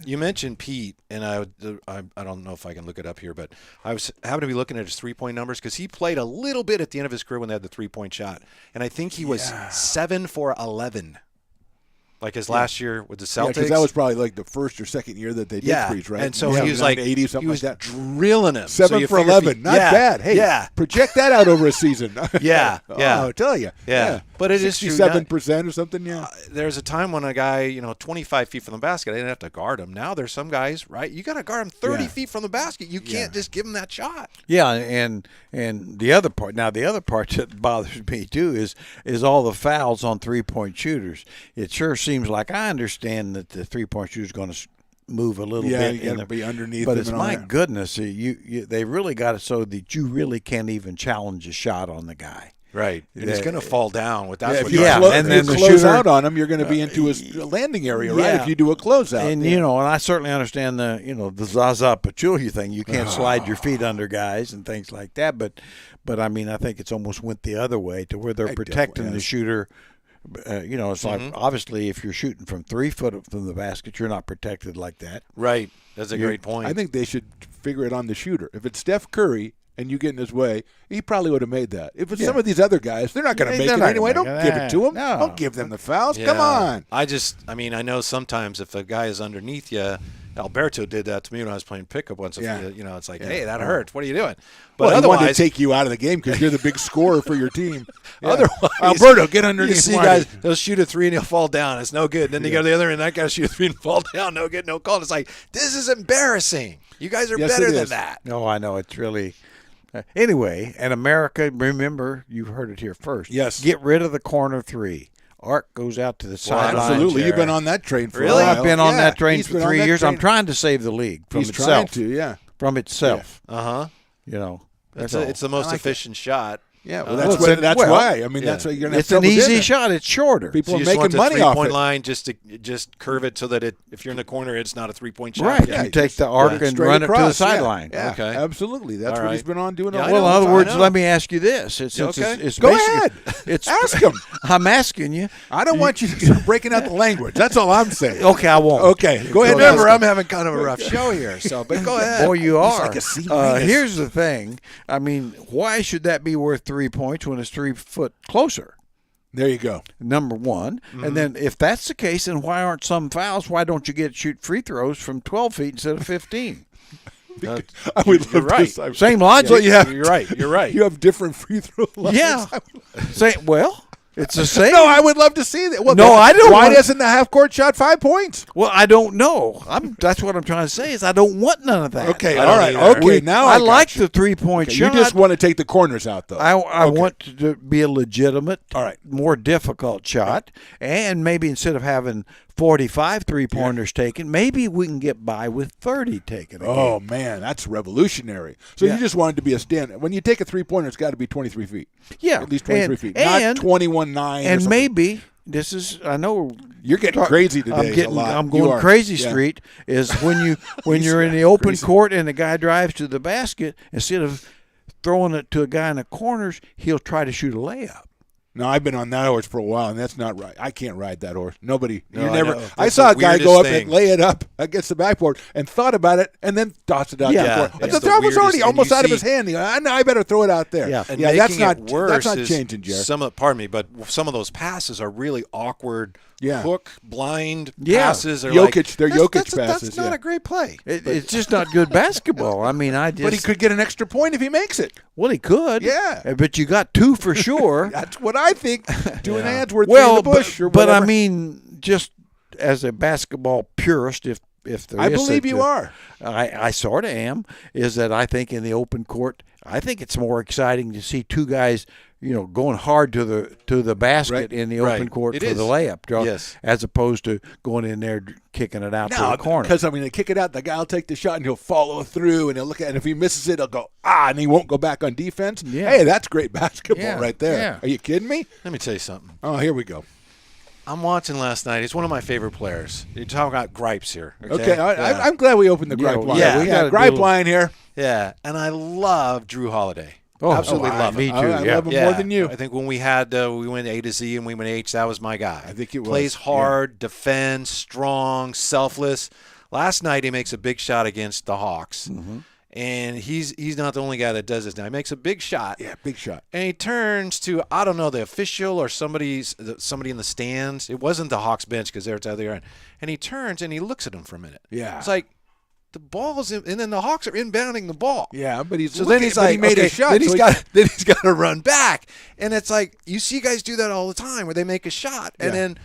You mentioned Pete, and I don't know if I can look it up here, but I was happened to be looking at his 3-point numbers because he played a little bit at the end of his career when they had the 3-point shot, and I think he was 7 for 11. Like his last year with the Celtics. Because that was probably like the first or second year that they did threes, right? And so he was like 80 something he was like that. drilling him. 7 So you for figure 11, not bad. Hey, project that out over a season. Yeah. I'll tell you. Yeah. But it is true. 67% or something. Yeah. There's a time when a guy, 25 feet from the basket, I didn't have to guard him. Now there's some guys, right? You got to guard him 30 feet from the basket. You can't just give him that shot. Yeah, and the other part. Now the other part that bothers me too is all the fouls on 3-point shooters. It sure seems like I understand that the 3-point shooter is going to move a little bit. You got to be underneath. But them it's and all my that. goodness, they really got it so that you really can't even challenge a shot on the guy. Right. And he's going to fall down with that. If you close shooter, out on him, you're going to be into his landing area, right? If you do a closeout. And, and I certainly understand the Zaza Pachulia thing. You can't slide your feet under guys and things like that. But I mean, I think it's almost went the other way to where they're protecting the shooter. It's like obviously if you're shooting from 3 foot from the basket, you're not protected like that. Right. That's a great point. I think they should figure it on the shooter. If it's Steph Curry and you get in his way, he probably would have made that. If it's some of these other guys, they're not going to make it anyway. Don't give it to them. No. Don't give them the fouls. Come on. I know sometimes if a guy is underneath you, Alberto did that to me when I was playing pickup once. It's like, hey, that hurts. What are you doing? But Well, he otherwise, wanted to take you out of the game because you're the big scorer for your team. Yeah. Otherwise, Alberto, get underneath. You see Marty. guys, they'll shoot a 3 and he'll fall down. It's no good. Then they go to the other end, that guy shoot a 3 and fall down. No good, no call. It's like, this is embarrassing. You guys are better than that. No, I know. It's really anyway, and America, remember, you heard it here first. Yes. Get rid of the corner 3. Art goes out to the sideline. Absolutely. Jerry. You've been on that train for Really? a while. I've been on that train for 3 years. Train. I'm trying to save the league from He's itself. trying to, yeah. From itself. Uh-huh. It's the most efficient shot. Yeah, well, Well, that's well, why. I mean, that's why you're going to have It's an trouble easy getting it. shot. It's shorter. People So you are just want making the money off three-point it. line just curve it so that if you're in the corner, it's not a 3-point shot. Right. Yeah. You take the arc and Straight run it to the across, yeah. sideline. Yeah, Okay. absolutely. That's All what he's right. been on doing. Yeah, all I Well, in know, other I words, know. let me ask you this. It's Okay. it's Go basic- ahead. It's Ask him. I'm asking you. I don't want you to start breaking out the language. That's all I'm saying. Okay, I won't. Okay, go ahead. Remember, ask I'm having kind of a rough show here. But go ahead. Boy, you are. like a C minus. Here's the thing. I mean, why should that be worth 3 points when it's 3 foot closer? There you go. Number one. Mm-hmm. And then if that's the case, then why aren't some fouls? Why don't you get to shoot free throws from 12 feet instead of 15? I would You're love right. to. Same logic. So you have, You're right. You're right. You have different free throw lines. Yeah. Well, it's the same. No, I would love to see that. Well, No, I don't Why want- doesn't the half court shot 5 points? Well, I don't know. That's what I'm trying to say is I don't want none of that. Okay, I all don't right. either. Okay, now I got like you. the 3-point Okay, shot. You just want to take the corners out, though. I want to be a legitimate, All right. more difficult shot, and maybe instead of having 45 3-pointers taken, maybe we can get by with 30 taken. Oh man, that's revolutionary. So Yeah. you just wanted to be a stand. When you take a 3-pointer, it's got to be 23 feet. Yeah, At least 23 feet, and, not 21-9. And maybe this is. I know you're getting crazy today. I'm You going are. crazy Yeah. street. Is when you're in the open court and the guy drives to the basket, instead of throwing it to a guy in the corners, he'll try to shoot a layup. No, I've been on that horse for a while, and that's not right. I can't ride that horse. Nobody. No, you I never. know. I That's saw the a guy weirdest go up thing. and lay it up against the backboard and thought about it, and then tossed it out. Yeah, the court. it's The the throw was already weirdest- and almost you out of see- his hand. He goes, I better throw it out there. Yeah. And that's making not. it worse That's not is changing, Jared. pardon me, but some of those passes are really awkward. Yeah. Hook, blind Yeah. passes. They're Jokic- they're Jokic that's passes, not yeah. a great play. It's just not good basketball. I mean, But he could get an extra point if he makes it. Well, he could. Yeah. But you got 2 for sure. That's what I think. Doing ads worth Well, in the bush or but I whatever. mean, just as a basketball purist, if there I is believe such you a- are. I sort of am. Is that I think in the open court, I think it's more exciting to see two guys, going hard to the basket Right. in the open court for the layup, Yes. as opposed to going in there kicking it out to the corner. Because they kick it out, the guy will take the shot and he'll follow through and he'll look at it. And if he misses it, he'll go and he won't go back on defense. Yeah. Hey, that's great basketball Yeah, right there. yeah. Are you kidding me? Let me tell you something. Oh, here we go. I'm watching last night. He's one of my favorite players. You're talking about gripes here. Okay, Yeah. I'm glad we opened the gripe line. yeah, we we got gotta a gripe do- line here. Yeah, and I love Drew Holiday. Oh, Absolutely oh, love me him. too. I yeah. love him more than you. I think when we went A to Z and we went H, that was my guy. I think it was, Plays hard, defends, strong, selfless. Last night he makes a big shot against the Hawks. Mm-hmm. And he's not the only guy that does this now. He makes a big shot. Yeah, big shot. And he turns to, I don't know, the official or somebody in the stands. It wasn't the Hawks bench because they're at the other end. And he turns and he looks at him for a minute. Yeah. It's like the ball's in, and then the Hawks are inbounding the ball. Yeah, but he's So then he's like, he made okay, a shot. Then so he's got to run back, and it's like you see guys do that all the time where they make a shot, and Yeah. then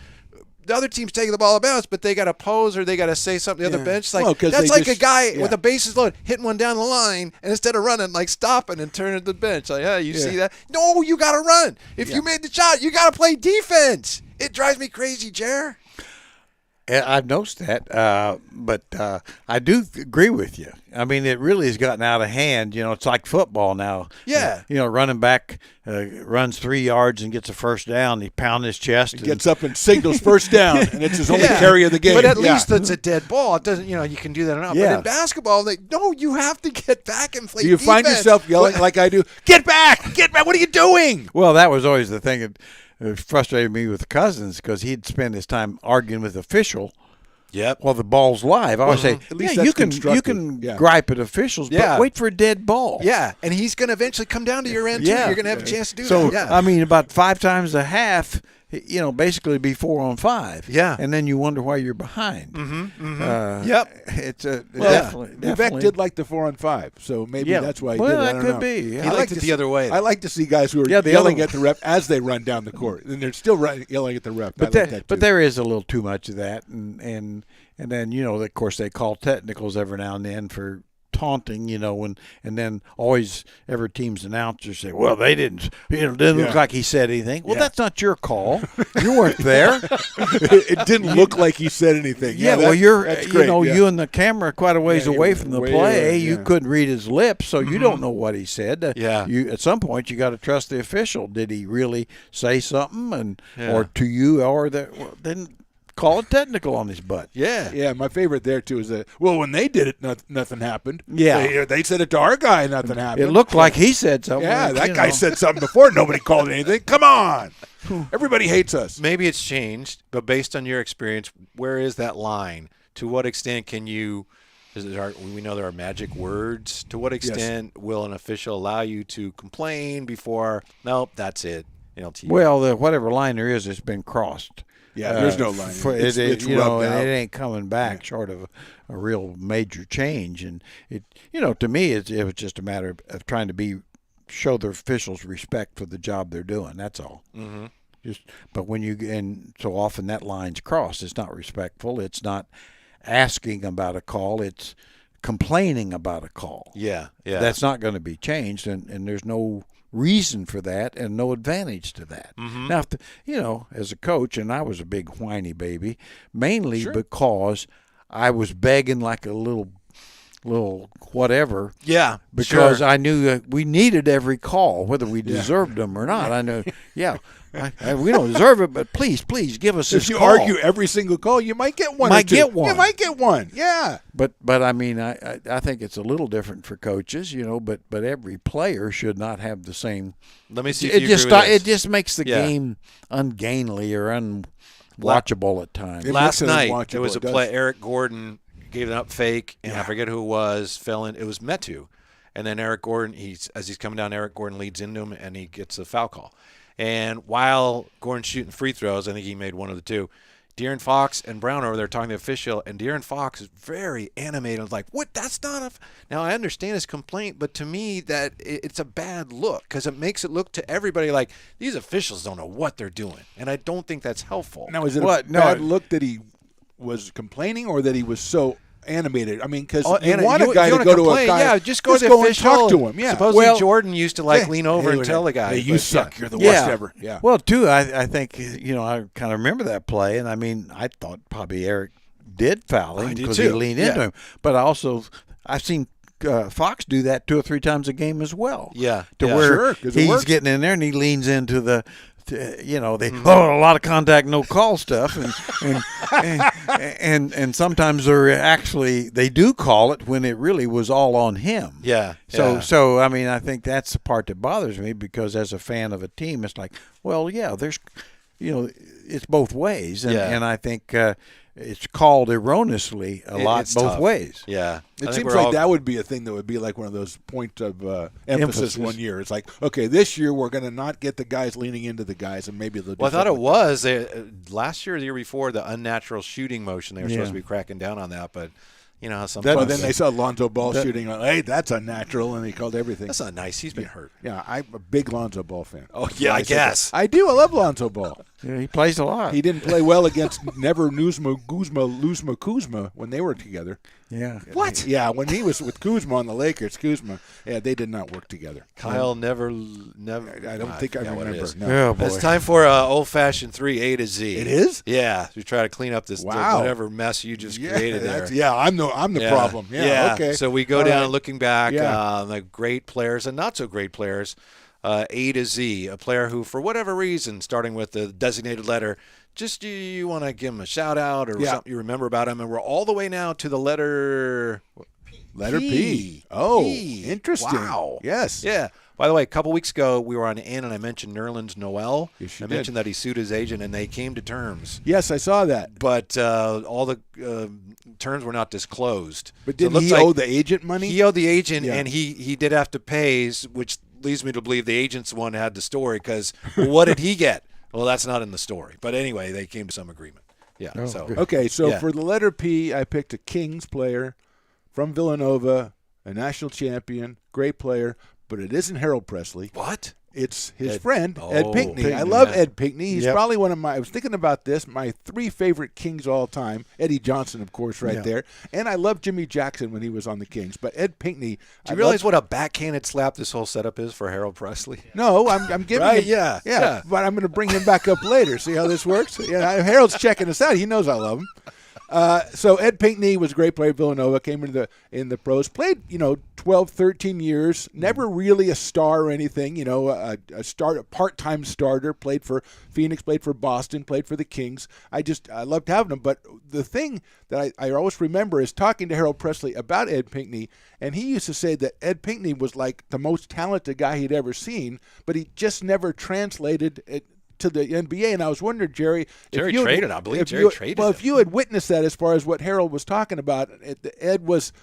the other team's taking the ball out of bounds, but they got to pose or they got to say something to the other bench. It's like Well, 'cause that's they like just- a guy yeah. with a bases loaded hitting one down the line, and instead of running, like stopping and turning to the bench. Like, you see that? No, you got to run. If you made the shot, you got to play defense. It drives me crazy, Jer. I've noticed that, but I do agree with you. I mean, it really has gotten out of hand. It's like football now. Yeah. Running back runs 3 yards and gets a first down. He pounds his chest. He gets up and signals first down, and it's his only Yeah. carry of the game. But at Yeah. least it's a dead ball. It doesn't, you can do that enough. Yeah. But in basketball, no, you have to get back and play Do you find defense. yourself yelling like I do, get back, get back, what are you doing? Well, that was always the thing that frustrated me with Cousins because he'd spend his time arguing with the official. Yep. Well, the ball's live. I always say, At least you that's can constructive. Yeah. gripe at officials, Yeah. but wait for a dead ball. Yeah, and he's going to eventually come down to your end, too. Yeah. You're going to have a chance to do So, that. Yeah. I mean, about 5 times a half, basically be 4-on-5. Yeah. And then you wonder why you're behind. Yep. It's Well, definitely. Vivek did like the 4-on-5, so maybe Yeah. that's why he Well, did it. I that don't could know. be, yeah. He liked it the other way. I like to see guys who are Yeah, the yelling other at the ref as they run down the court, and they're still yelling at the ref. I like that too. But there is a little too much of that, and then of course they call technicals every now and then for taunting, and then always every team's announcers say, well, they didn't, didn't look like he said anything. Well, that's not your call. You weren't there. it didn't look like he said anything. Yeah, that- well, you're, that's great, yeah. you and the camera quite a ways Yeah, away you're from the way play. away, You yeah. couldn't read his lips, so you don't know what he said. Yeah. You at some point you got to trust the official. Did he really say something, Yeah. or to you, or then call it technical on his butt? Yeah. Yeah, my favorite there too is that. Well, when they did it, nothing happened. Yeah. they said it to our guy, nothing happened. It looked like he said something. Yeah, like, that guy said something before. Nobody called it anything. Come on, everybody hates us. Maybe it's changed, but based on your experience, where is that line? To what extent can you we know there are magic words. To what extent will an official allow you to complain before, nope, that's it. Well, whatever line there is, it's been crossed. Yeah, there's no line. It's rubbed out. It ain't coming back short of a real major change. And it, to me, it was just a matter of trying to show the officials respect for the job they're doing. That's all. Mm-hmm. But and so often that line's crossed. It's not respectful. It's not asking about a call. It's complaining about a call. Yeah, yeah. That's not going to be changed, and there's no reason for that and no advantage to that. Mm-hmm. Now, as a coach, and I was a big whiny baby, mainly because I was begging like a little whatever. Yeah, because sure. I knew we needed every call, whether we deserved them or not. I know, we don't deserve it, but please give us this If you call. argue every single call, you might get one. Might or two. get one. You might get one. Yeah. But I mean, I think it's a little different for coaches, but every player should not have the same. Let me see if It you just agree with this. it just makes the game ungainly or unwatchable at times. Last makes it night unwatchable, there was a it does. play. Eric Gordon gave an up fake, and I forget who it was. It was Metu, and then Eric Gordon. As he's coming down, Eric Gordon leads into him, and he gets a foul call. And while Gordon's shooting free throws, I think he made one of the two. De'Aaron Fox and Brown over there talking to the official, and De'Aaron Fox is very animated. I was like, what? That's not a Now, I understand his complaint, but to me, that it's a bad look because it makes it look to everybody like these officials don't know what they're doing, and I don't think that's helpful. Now, is it a bad look that he was complaining or that he was so animated. I mean, because you want a if guy you to wanna go to a complain, guy. Yeah, just go to the and official. talk to him. Yeah. Supposedly Jordan used to lean over and tell the guy. Hey, you but, suck. You're the worst ever. Yeah. Well, too, I think, I kind of remember that play, and I mean, I thought probably Eric did foul him because he leaned into him. But I've seen Fox do that 2 or 3 times a game as well. Yeah. Where he's getting in there and he leans into the, a lot of contact, no call stuff, and sometimes they do call it when it really was all on him. Yeah. So I mean, I think that's the part that bothers me, because as a fan of a team, it's like, well, yeah, there's, it's both ways, and I think it's called erroneously a lot both tough. ways. Yeah. It seems like that would be a thing that would be like one of those points of emphasis one year. It's like, okay, this year we're going to not get the guys leaning into the guys, and maybe they'll do Well, I thought it something was last year or the year before, the unnatural shooting motion. They were supposed to be cracking down on that, but how sometimes. Well, then they saw Lonzo Ball shooting. Hey, that's unnatural, and he called everything. That's not nice. He's been hurt. Yeah, I'm a big Lonzo Ball fan. Oh, yeah, I guess. I do. I love Lonzo Ball. Yeah, he plays a lot. He didn't play well against Never Luzma Kuzma when they were together. Yeah. What? Yeah, when he was with Kuzma on the Lakers, they did not work together. Kyle never. I don't think I remember. No. Oh, boy. It's time for old-fashioned 3 A to Z. It is? Yeah, we try to clean up this whatever mess you just created there. I'm the problem. Yeah. Okay. So we go down right. looking back, Yeah. the great players and not so great players, A to Z. A player who, for whatever reason, starting with the designated letter, just you want to give him a shout out or something you remember about him, and we're all the way now to the letter P. Oh, P. interesting. Wow. Yes. Yeah. By the way, a couple weeks ago, we were on in, and I mentioned Nerlens Noel. Yes, I mentioned that he sued his agent, and they came to terms. Yes, I saw that. But all the terms were not disclosed. But didn't he owe the agent money? He owed the agent, and he did have to pay, which leads me to believe the agent's the one who had the story, because what did he get? Well, that's not in the story. But anyway, they came to some agreement. Yeah. So for the letter P, I picked a Kings player from Villanova, a national champion, great player, but it isn't Harold Presley. What? It's his friend, Ed Pinckney. Pinckney. I love Ed Pinckney. He's probably one of I was thinking about this, my 3 favorite Kings all time. Eddie Johnson, of course, there. And I love Jimmy Jackson when he was on the Kings. But Ed Pinckney. Do you realize what a backhanded slap this whole setup is for Harold Presley? No, I'm giving right? him. Yeah. But I'm going to bring him back up later. See how this works? Yeah, Harold's checking us out. He knows I love him. So Ed Pinckney was a great player at Villanova, came in the pros, played 12, 13 years, never really a star or anything, a part-time starter, played for Phoenix, played for Boston, played for the Kings. I loved having him. But the thing that I always remember is talking to Harold Presley about Ed Pinckney, and he used to say that Ed Pinckney was like the most talented guy he'd ever seen, but he just never translated it to the NBA. And I was wondering, Jerry, Jerry traded him. Well, if you had witnessed that as far as what Harold was talking about, Ed was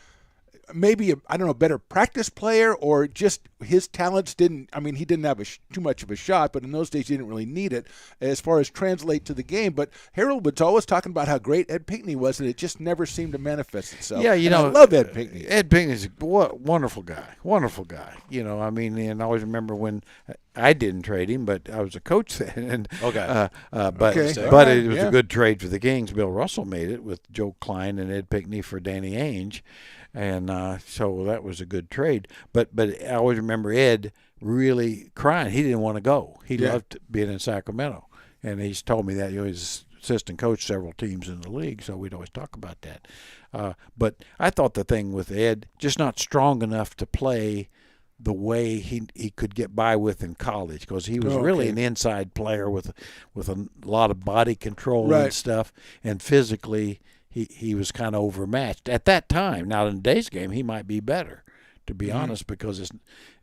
maybe a better practice player, or just his talents didn't. I mean, he didn't have too much of a shot, but in those days he didn't really need it as far as translate to the game. But Harold was always talking about how great Ed Pinckney was, and it just never seemed to manifest itself. Yeah, I love Ed Pinckney. Ed Pinckney's a wonderful guy. Wonderful guy. I mean, and I always remember when I didn't trade him, but I was a coach then. And, but it was a good trade for the Kings. Bill Russell made it with Joe Klein and Ed Pinckney for Danny Ainge. And so that was a good trade. But I always remember Ed really crying. He didn't want to go. He loved being in Sacramento. And he's told me that. He's assistant coach several teams in the league, so we'd always talk about that. But I thought the thing with Ed, just not strong enough to play the way he could get by with in college, because he was really an inside player with a lot of body control and stuff, and physically he was kind of overmatched at that time. Now in today's game he might be better, to be honest, because it's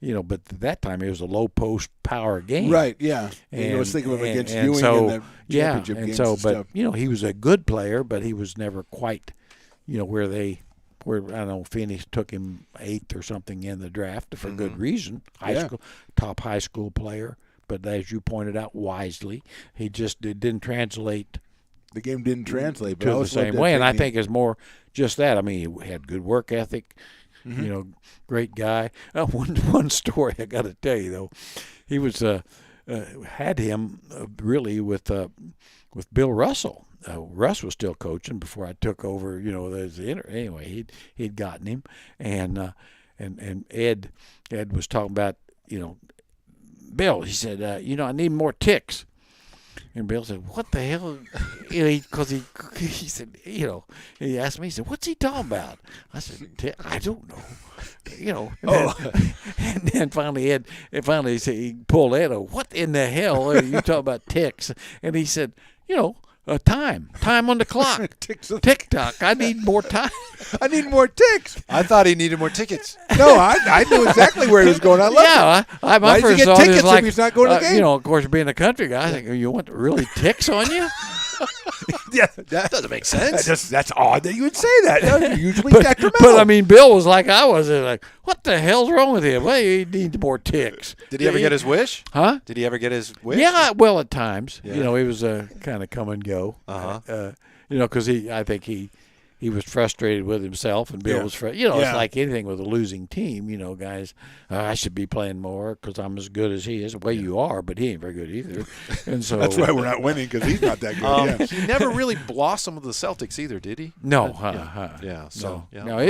but at that time it was a low post power game. Right, yeah. And I was thinking of him against Ewing in the championship games and stuff. He was a good player, but he was never quite where I don't know, Phoenix took him 8th or something in the draft for good reason. Top high school player, but as you pointed out wisely, it didn't translate. The game didn't translate, but to the same way, and I think it's more just that. I mean, he had good work ethic, great guy. One story I got to tell you though, he was had him really with Bill Russell. Russ was still coaching before I took over. Anyway, he'd gotten him, and Ed was talking about Bill. He said, I need more ticks. And Bill said, "What the hell?" Because he said, he asked me. He said, "What's he talking about?" I said, "I don't know." And then finally he pulled Ed. "What in the hell are you talking about ticks?" And he said, Time on the clock. Tick-tock. I need more time. I need more ticks. I thought he needed more tickets. No, I knew exactly where he was going. I love it. My Why does he first get thought tickets is like, if he's not going to the game? Of course, being a country guy, I think, you want really ticks on you? Yeah, That doesn't make sense. That's odd that you would say that. That's usually detrimental. But I mean, Bill was like I was. Like, what the hell's wrong with him? Well, he needs more ticks. Did he ever get his wish? Huh? Did he ever get his wish? Yeah, well, at times. Yeah. He was kind of come and go. Uh-huh. Because I think he was frustrated with himself, and Bill was frustrated. It's like anything with a losing team. Guys, I should be playing more because I'm as good as he is. Well, you are, but he ain't very good either. And so that's why we're not winning, because he's not that good. He never really blossomed with the Celtics either, did he? No. Yeah. So no. He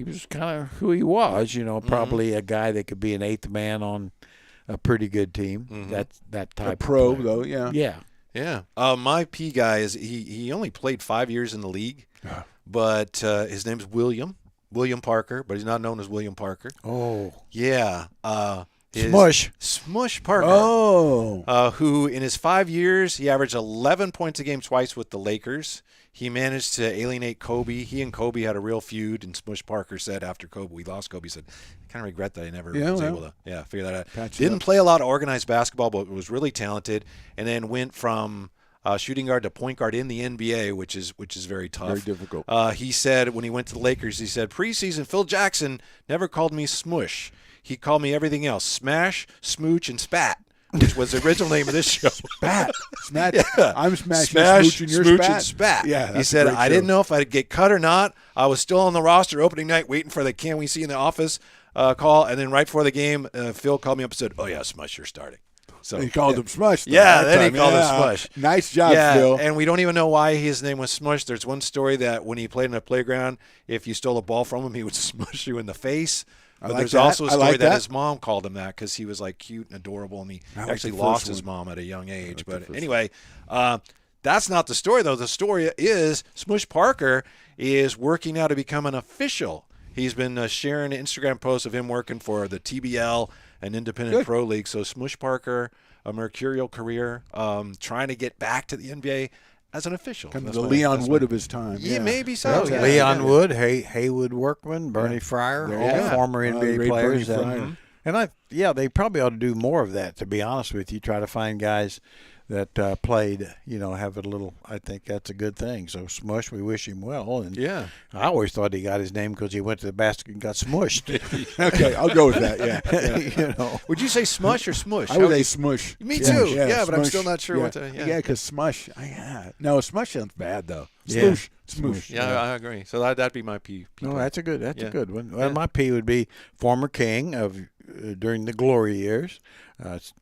was kind of who he was. Probably a guy that could be an eighth man on a pretty good team. Mm-hmm. A That type pro, of player. though, yeah. Yeah. Yeah. My P guy is he only played 5 years in the league, but his name's William Parker, but he's not known as William Parker. Oh. Yeah. Smush Parker. Oh. Who in his 5 years, he averaged 11 points a game twice with the Lakers. He managed to alienate Kobe. He and Kobe had a real feud, and Smush Parker said after we lost Kobe, he said, I kind of regret that I never was able to figure that out. Didn't play a lot of organized basketball, but was really talented, and then went from shooting guard to point guard in the NBA, which is very tough. Very difficult. He said when he went to the Lakers, he said, preseason, Phil Jackson never called me Smush. He called me everything else, Smash, Smooch, and Spat, which was the original name of this show. Spat. Smash. Yeah. I'm smashing Smash, smooch, and Smooch, spat. and Spat. Yeah, he said, I didn't know if I'd get cut or not. I was still on the roster opening night waiting for the Can We See in the Office call. And then right before the game, Phil called me up and said, oh, yeah, Smush, you're starting. So he called him Smush. Then he called him Smush. Nice job, Phil. And we don't even know why his name was Smush. There's one story that when he played in a playground, if you stole a ball from him, he would smush you in the face. But there's also a story that his mom called him that because he was like cute and adorable, and he actually lost his mom at a young age. But anyway, that's not the story, though. The story is Smush Parker is working now to become an official. He's been sharing Instagram posts of him working for the TBL, an independent pro league. So Smush Parker, a mercurial career, trying to get back to the NBA as an official. Kind of the Leon Wood of his time. Yeah, maybe so. Yeah. Leon Wood, Haywood Workman, Bernie Fryer, all former NBA players. And they probably ought to do more of that, to be honest with you. Try to find guys that played, have a little. I think that's a good thing. So Smush, we wish him well. And I always thought he got his name because he went to the basket and got smushed. Okay, I'll go with that. Yeah. Would you say Smush or Smush? I would say Smush. Me too. Yeah, but Smush. I'm still not sure what to. Yeah, because Smush. No, Smush sounds bad though. Smoosh. Smoosh. Yeah, I agree. So that'd be my P. No, that's a good one. Well, my P would be former King of during the glory years.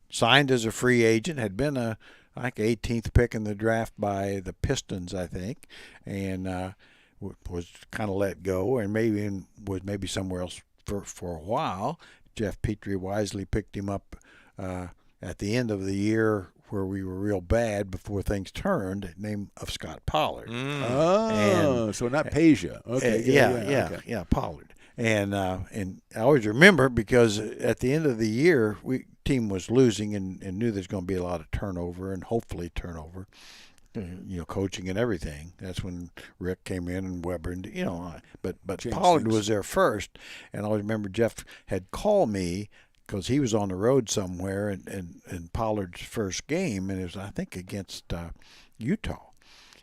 Signed as a free agent, had been a 18th pick in the draft by the Pistons, I think, and was kind of let go, and maybe somewhere else for a while. Jeff Petrie wisely picked him up at the end of the year where we were real bad before things turned. Name of Scott Pollard. So not Peja. Okay. Pollard. And I always remember because at the end of the year, team was losing and knew there's going to be a lot of turnover and hopefully turnover, coaching and everything. That's when Rick came in and Weber and but Pollard was there first, and I always remember Jeff had called me because he was on the road somewhere and Pollard's first game, and it was I think against Utah,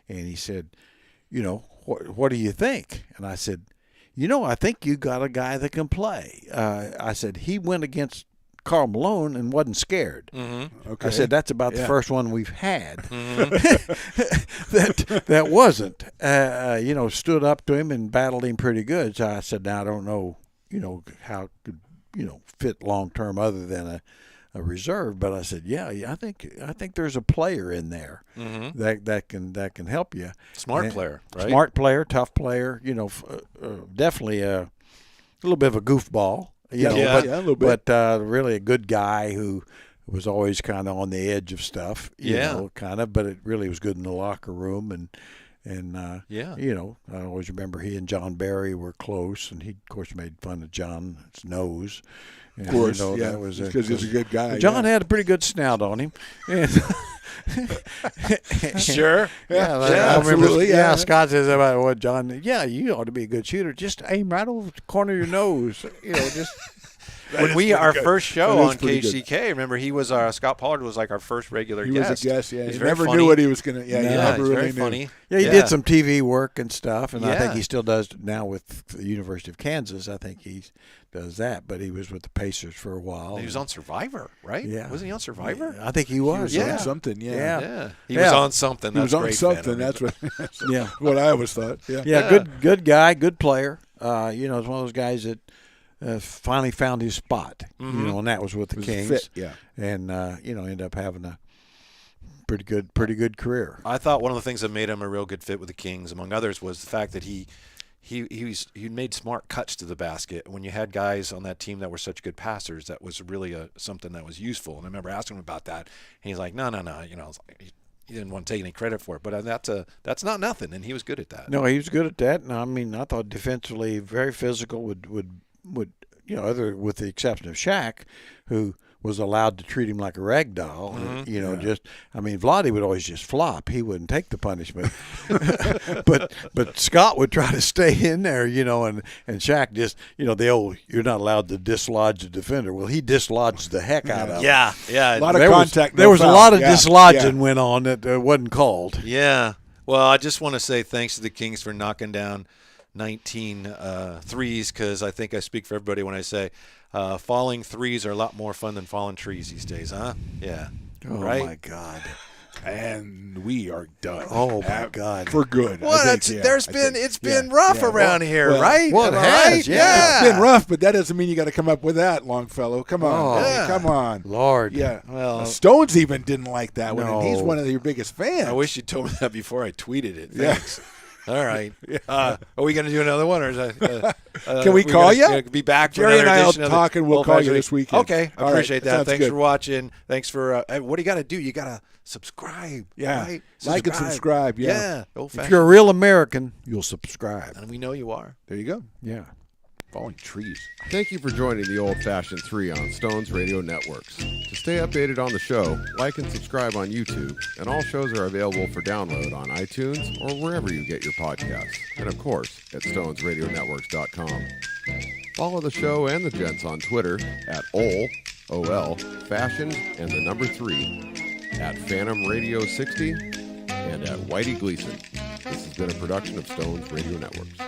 and he said, what do you think? And I said, I think you got a guy that can play. I said, he went against Karl Malone and wasn't scared. Mm-hmm. Okay. I said, that's about the first one we've had. Mm-hmm. that wasn't. Stood up to him and battled him pretty good. So I said, now I don't know, how it could, fit long term other than reserve. But I said, yeah, I think there's a player in there that can help you. Smart player, right? Smart player, tough player. Definitely a little bit of a goofball. A little bit. But really a good guy who was always kind of on the edge of stuff. You know, kind of. But it really was good in the locker room and I always remember he and John Barry were close, and he, of course, made fun of John's nose. And, of course, that was because he's a good guy. John had a pretty good snout on him. And sure. I remember. Scott says about what John. Yeah, you ought to be a good shooter. Just aim right over the corner of your nose. Just. When our first show on KCK, remember Scott Pollard was like our first regular guest. He was a guest, yeah. He never knew what he was going to. Yeah, he never really very knew. Funny. Yeah, he did some TV work and stuff, and I think he still does now with the University of Kansas. I think he does that, but he was with the Pacers for a while. He was on Survivor, right? Yeah. Wasn't he on Survivor? I think he was. He was on something, Yeah. He was on something. He was on something. That's what. What I always thought. Yeah. Good guy, good player. It's one of those guys that. Finally found his spot, and that was with the Kings. And ended up having a pretty good career. I thought one of the things that made him a real good fit with the Kings, among others, was the fact that he made smart cuts to the basket. When you had guys on that team that were such good passers, that was really something that was useful. And I remember asking him about that, and he's like, no, he didn't want to take any credit for it, but that's not nothing, and he was good at that. No, he was good at that, and I thought defensively very physical. Would other with the exception of Shaq, who was allowed to treat him like a rag doll. Vlade would always just flop. He wouldn't take the punishment. but Scott would try to stay in there, and Shaq just, the old, you're not allowed to dislodge a defender. Well, he dislodged the heck out of him. Yeah. A lot of contact. There was a lot of dislodging went on that wasn't called. Yeah. Well, I just want to say thanks to the Kings for knocking down 19 threes, because I think I speak for everybody when I say falling threes are a lot more fun than falling trees these days, huh? Yeah. Oh, right? my God. And we are done. Oh, my God. For good. Well, it's been rough around here, right? Well, it has, yeah. It's been rough, but that doesn't mean you got to come up with that, Longfellow. Come on. Come on. Lord. Yeah. Well, Stones even didn't like that one, No. and he's one of your biggest fans. I wish you told me that before I tweeted it. Thanks. All right. Are we going to do another one, or is that, can we call you? Be back for Jerry another and I will edition talk, and we'll call you this weekend. Okay, I appreciate that. Thanks for watching. Thanks for what do you got to do? You got to subscribe. Yeah, right? like and subscribe. Yeah. If you're a real American, you'll subscribe, and we know you are. There you go. Yeah. Falling trees. Thank you for joining the Old Fashioned 3 on Stones Radio Networks. To stay updated on the show, like and subscribe on YouTube, and all shows are available for download on iTunes or wherever you get your podcasts, and of course at stonesradionetworks.com. Follow the show and the gents on Twitter at OL, Fashioned, and the number 3, at Phantom Radio 60, and at Whitey Gleason. This has been a production of Stones Radio Networks.